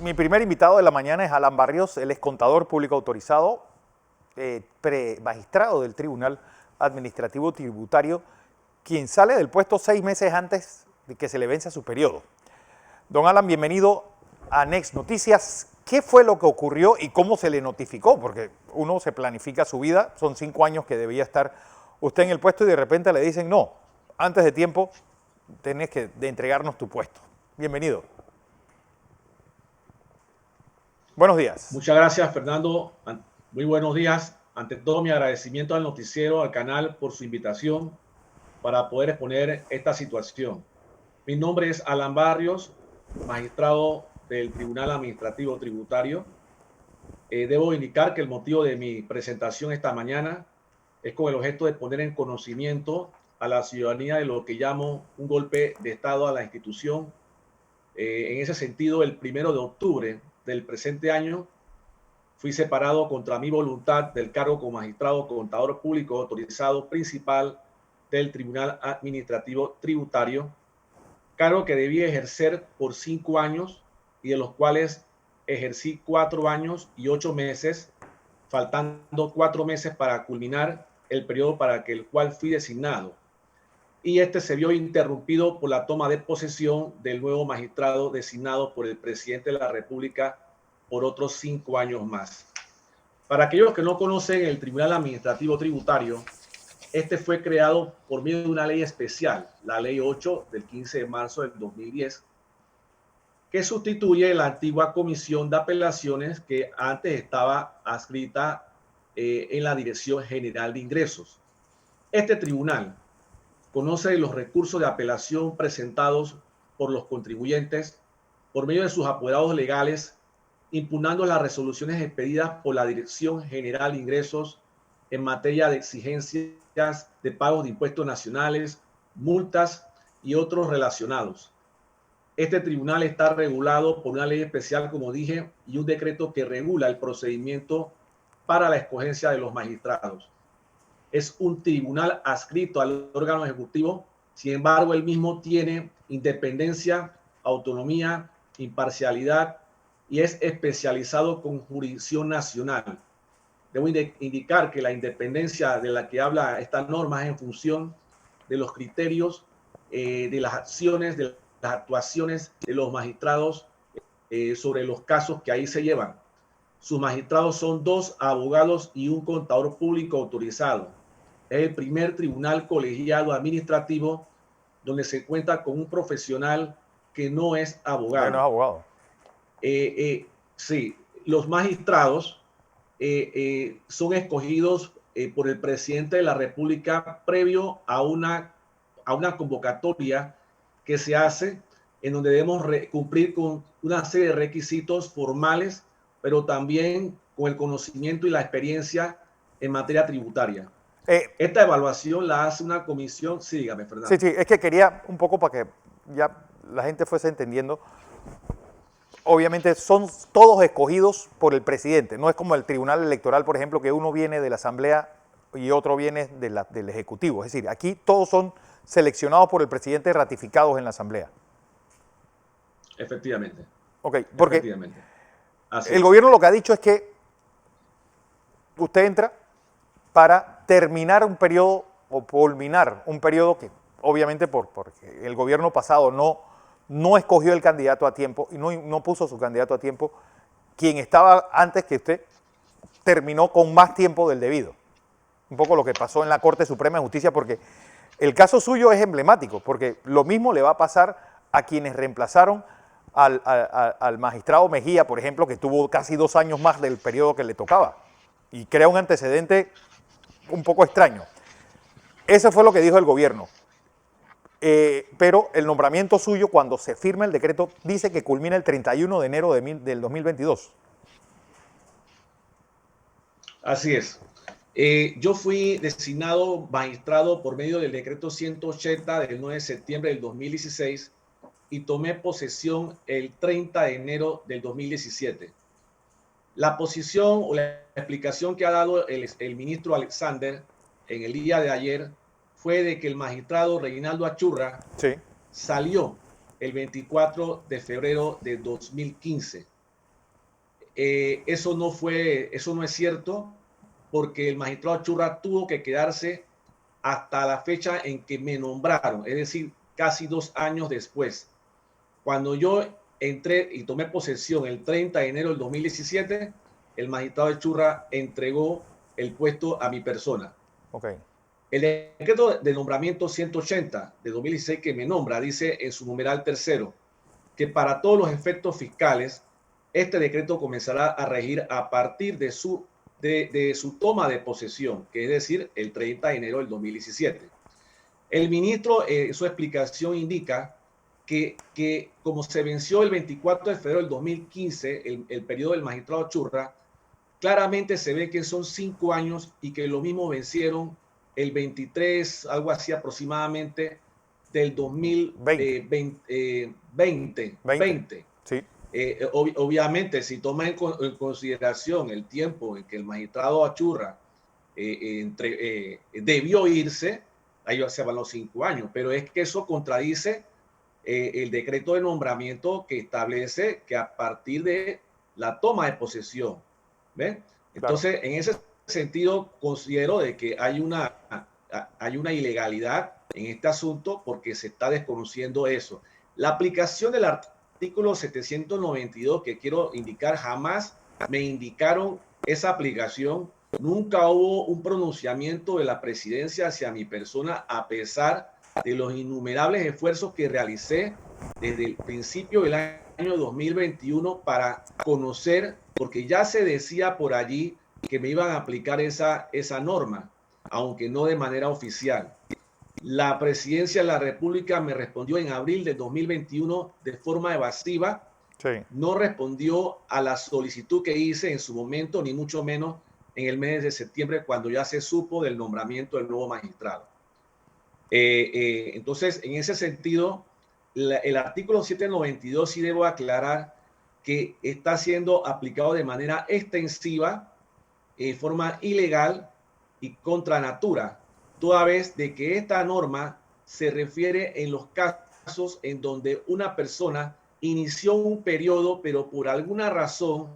Mi primer invitado de la mañana es Alan Barrios, él es contador público autorizado, magistrado del Tribunal Administrativo Tributario, quien sale del puesto 6 meses antes de que se le vence su periodo. Don Alan, bienvenido a Next Noticias. ¿Qué fue lo que ocurrió y cómo se le notificó? Porque uno se planifica su vida, son 5 años que debía estar usted en el puesto y de repente le dicen, no, antes de tiempo tenés que entregarnos tu puesto. Bienvenido. Buenos días. Muchas gracias, Fernando. Muy buenos días. Ante todo, mi agradecimiento al noticiero, al canal, por su invitación para poder exponer esta situación. Mi nombre es Alan Barrios, magistrado del Tribunal Administrativo Tributario. Debo indicar que el motivo de mi presentación esta mañana es con el objeto de poner en conocimiento a la ciudadanía de lo que llamo un golpe de Estado a la institución. En ese sentido, el 1 de octubre del presente año fui separado contra mi voluntad del cargo como magistrado contador público autorizado principal del Tribunal Administrativo Tributario, cargo que debía ejercer por 5 años y de los cuales ejercí 4 años y 8 meses, faltando 4 meses para culminar el periodo para el cual fui designado. Y este se vio interrumpido por la toma de posesión del nuevo magistrado designado por el presidente de la República por otros 5 años más. Para aquellos que no conocen el Tribunal Administrativo Tributario, este fue creado por medio de una ley especial, la Ley 8 del 15 de marzo del 2010, que sustituye la antigua Comisión de Apelaciones que antes estaba adscrita en la Dirección General de Ingresos. Este tribunal conoce los recursos de apelación presentados por los contribuyentes por medio de sus apoderados legales, impugnando las resoluciones expedidas por la Dirección General de Ingresos en materia de exigencias de pagos de impuestos nacionales, multas y otros relacionados. Este tribunal está regulado por una ley especial, como dije, y un decreto que regula el procedimiento para la escogencia de los magistrados. Es un tribunal adscrito al órgano ejecutivo, sin embargo, el mismo tiene independencia, autonomía, imparcialidad y es especializado con jurisdicción nacional. Debo indicar que la independencia de la que habla esta norma es en función de los criterios, de las acciones, de las actuaciones de los magistrados sobre los casos que ahí se llevan. Sus magistrados son 2 abogados y un contador público autorizado. Es el primer tribunal colegiado administrativo donde se cuenta con un profesional que no es abogado. No es abogado. Sí, los magistrados son escogidos por el presidente de la República previo a una convocatoria que se hace en donde debemos cumplir con una serie de requisitos formales, pero también con el conocimiento y la experiencia en materia tributaria. Esta evaluación la hace una comisión. Sí, dígame, Fernando. Sí, es que quería un poco para que ya la gente fuese entendiendo. Obviamente son todos escogidos por el presidente, no es como el tribunal electoral, por ejemplo, que uno viene de la asamblea y otro viene del ejecutivo. Es decir, aquí todos son seleccionados por el presidente, ratificados en la asamblea. Efectivamente. Ok, porque efectivamente. el gobierno lo que ha dicho es que usted entra para terminar un periodo o culminar un periodo que obviamente porque el gobierno pasado no escogió el candidato a tiempo y no puso su candidato a tiempo, quien estaba antes que usted terminó con más tiempo del debido. Un poco lo que pasó en la Corte Suprema de Justicia, porque el caso suyo es emblemático, porque lo mismo le va a pasar a quienes reemplazaron al magistrado Mejía, por ejemplo, que tuvo casi 2 años más del periodo que le tocaba, y crea un antecedente un poco extraño. Eso fue lo que dijo el gobierno. Pero el nombramiento suyo, cuando se firma el decreto, dice que culmina el 31 de enero del 2022. Así es. Yo fui designado magistrado por medio del decreto 180 del 9 de septiembre del 2016 y tomé posesión el 30 de enero del 2017. La posición o la explicación que ha dado el ministro Alexander en el día de ayer fue de que el magistrado Reinaldo Achurra salió el 24 de febrero de 2015. eso no es cierto, porque el magistrado Achurra tuvo que quedarse hasta la fecha en que me nombraron, es decir, casi 2 años después. Cuando yo entré y tomé posesión el 30 de enero del 2017, el magistrado Achurra entregó el puesto a mi persona. Okay. El decreto de nombramiento 180 de 2016 que me nombra dice en su numeral tercero que para todos los efectos fiscales este decreto comenzará a regir a partir de su toma de posesión, que es decir, el 30 de enero del 2017. El ministro, su explicación indica que como se venció el 24 de febrero del 2015, el periodo del magistrado Achurra, claramente se ve que son 5 años y que lo mismo vencieron el 23, algo así aproximadamente, del 2020. 20. Sí. Obviamente, si toma en consideración el tiempo en que el magistrado Achurra debió irse, ahí se van los 5 años, pero es que eso contradice el decreto de nombramiento que establece que a partir de la toma de posesión, ¿ven? Entonces, claro, en ese sentido, considero de que hay una ilegalidad en este asunto porque se está desconociendo eso. La aplicación del artículo 792 que quiero indicar, jamás me indicaron esa aplicación. Nunca hubo un pronunciamiento de la presidencia hacia mi persona, a pesar de los innumerables esfuerzos que realicé desde el principio del año 2021 para conocer, porque ya se decía por allí que me iban a aplicar esa norma, aunque no de manera oficial. La presidencia de la República me respondió en abril de 2021 de forma evasiva. Sí. No respondió a la solicitud que hice en su momento, ni mucho menos en el mes de septiembre, cuando ya se supo del nombramiento del nuevo magistrado. Entonces, en ese sentido, el artículo 792 sí debo aclarar que está siendo aplicado de manera extensiva, en forma ilegal y contra natura, toda vez de que esta norma se refiere en los casos en donde una persona inició un periodo, pero por alguna razón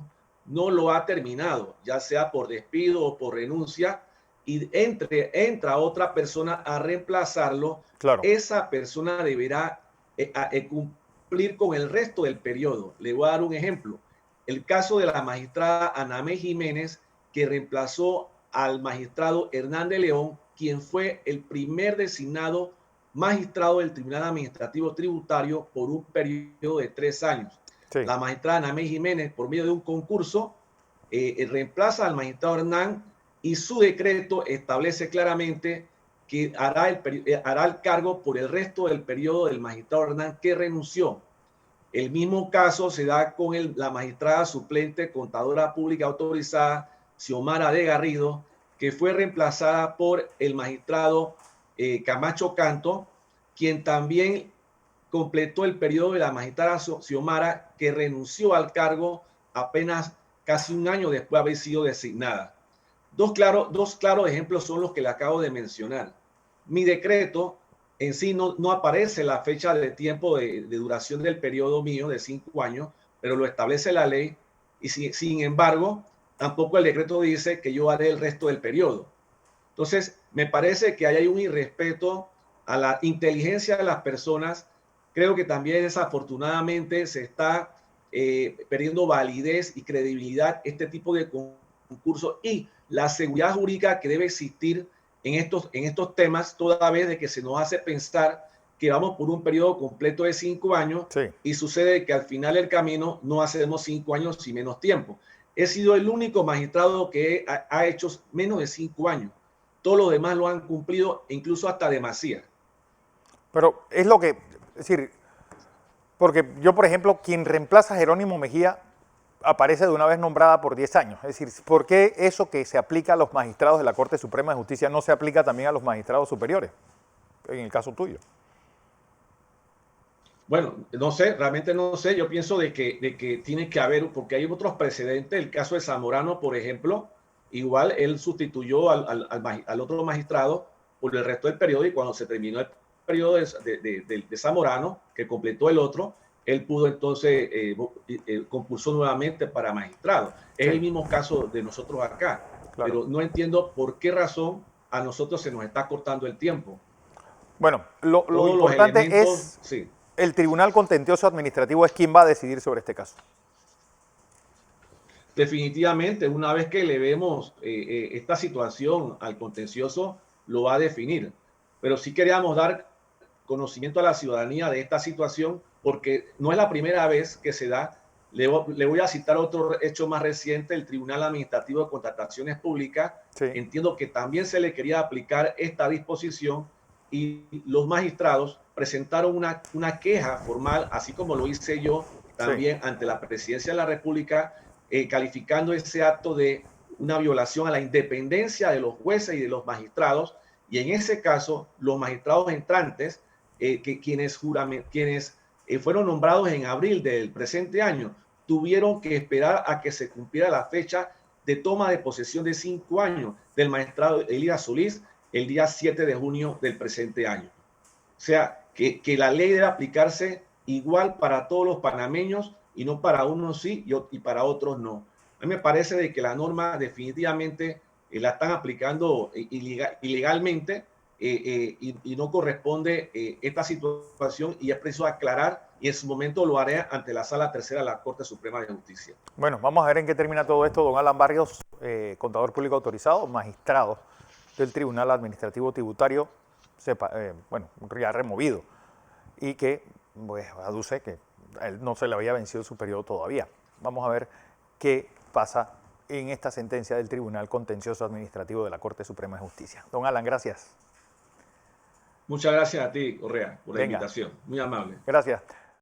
no lo ha terminado, ya sea por despido o por renuncia, y entra otra persona a reemplazarlo. Claro. Esa persona deberá cumplir con el resto del periodo. Le voy a dar un ejemplo. El caso de la magistrada Anamé Jiménez, que reemplazó al magistrado Hernández León, quien fue el primer designado magistrado del Tribunal Administrativo Tributario por un periodo de 3 años. Sí. La magistrada Anamé Jiménez, por medio de un concurso, reemplaza al magistrado Hernán, y su decreto establece claramente que hará el cargo por el resto del periodo del magistrado Hernán, que renunció. El mismo caso se da con la magistrada suplente contadora pública autorizada Xiomara de Garrido, que fue reemplazada por el magistrado Camacho Canto, quien también completó el periodo de la magistrada Xiomara, que renunció al cargo apenas casi un año después de haber sido designada. Dos claros ejemplos son los que le acabo de mencionar. Mi decreto en sí no aparece la fecha de tiempo de duración del periodo mío de 5 años, pero lo establece la ley, y sin embargo, tampoco el decreto dice que yo haré el resto del periodo. Entonces, me parece que hay un irrespeto a la inteligencia de las personas. Creo que también desafortunadamente se está perdiendo validez y credibilidad este tipo de concursos, y la seguridad jurídica que debe existir en estos temas, toda vez de que se nos hace pensar que vamos por un periodo completo de 5 años, sí, y sucede que al final del camino no hacemos 5 años y menos tiempo. He sido el único magistrado que ha hecho menos de 5 años. Todos los demás lo han cumplido, incluso hasta demasía. Pero es lo que, es decir, porque yo, por ejemplo, quien reemplaza a Jerónimo Mejía aparece de una vez nombrada por 10 años. Es decir, ¿por qué eso que se aplica a los magistrados de la Corte Suprema de Justicia no se aplica también a los magistrados superiores, en el caso tuyo? Bueno, no sé, realmente no sé. Yo pienso de que tiene que haber, porque hay otros precedentes. El caso de Zamorano, por ejemplo, igual él sustituyó al otro magistrado por el resto del periodo, y cuando se terminó el periodo de Zamorano, que completó el otro, él pudo entonces, compulsó nuevamente para magistrado. Es Sí, el mismo caso de nosotros acá, claro. pero no entiendo por qué razón a nosotros se nos está cortando el tiempo. Bueno, lo Todos los importante elementos, es sí. el Tribunal Contencioso Administrativo es quien va a decidir sobre este caso. Definitivamente, una vez que le vemos esta situación al contencioso, lo va a definir. Pero sí queríamos dar conocimiento a la ciudadanía de esta situación porque no es la primera vez que se da. Le voy a citar otro hecho más reciente, el Tribunal Administrativo de Contrataciones Públicas. Sí, Entiendo que también se le quería aplicar esta disposición y los magistrados presentaron una queja formal, así como lo hice yo sí, también ante la Presidencia de la República, calificando ese acto de una violación a la independencia de los jueces y de los magistrados. Y en ese caso, los magistrados entrantes, quienes fueron nombrados en abril del presente año, tuvieron que esperar a que se cumpliera la fecha de toma de posesión de 5 años del magistrado Elías Solís el día 7 de junio del presente año. O sea, que la ley debe aplicarse igual para todos los panameños y no para unos sí y para otros no. A mí me parece de que la norma definitivamente la están aplicando ilegalmente y no corresponde esta situación y es preciso aclarar y en su momento lo haré ante la Sala Tercera de la Corte Suprema de Justicia. bueno, vamos a ver en qué termina todo esto. Don Alan Barrios, contador público autorizado, magistrado del Tribunal Administrativo Tributario, bueno, ya removido, y que pues, aduce que a él no se le había vencido su periodo todavía. Vamos a ver qué pasa en esta sentencia del Tribunal Contencioso Administrativo de la Corte Suprema de Justicia. Don Alan, gracias. Muchas gracias a ti, Correa, por la Venga, invitación. Muy amable. gracias.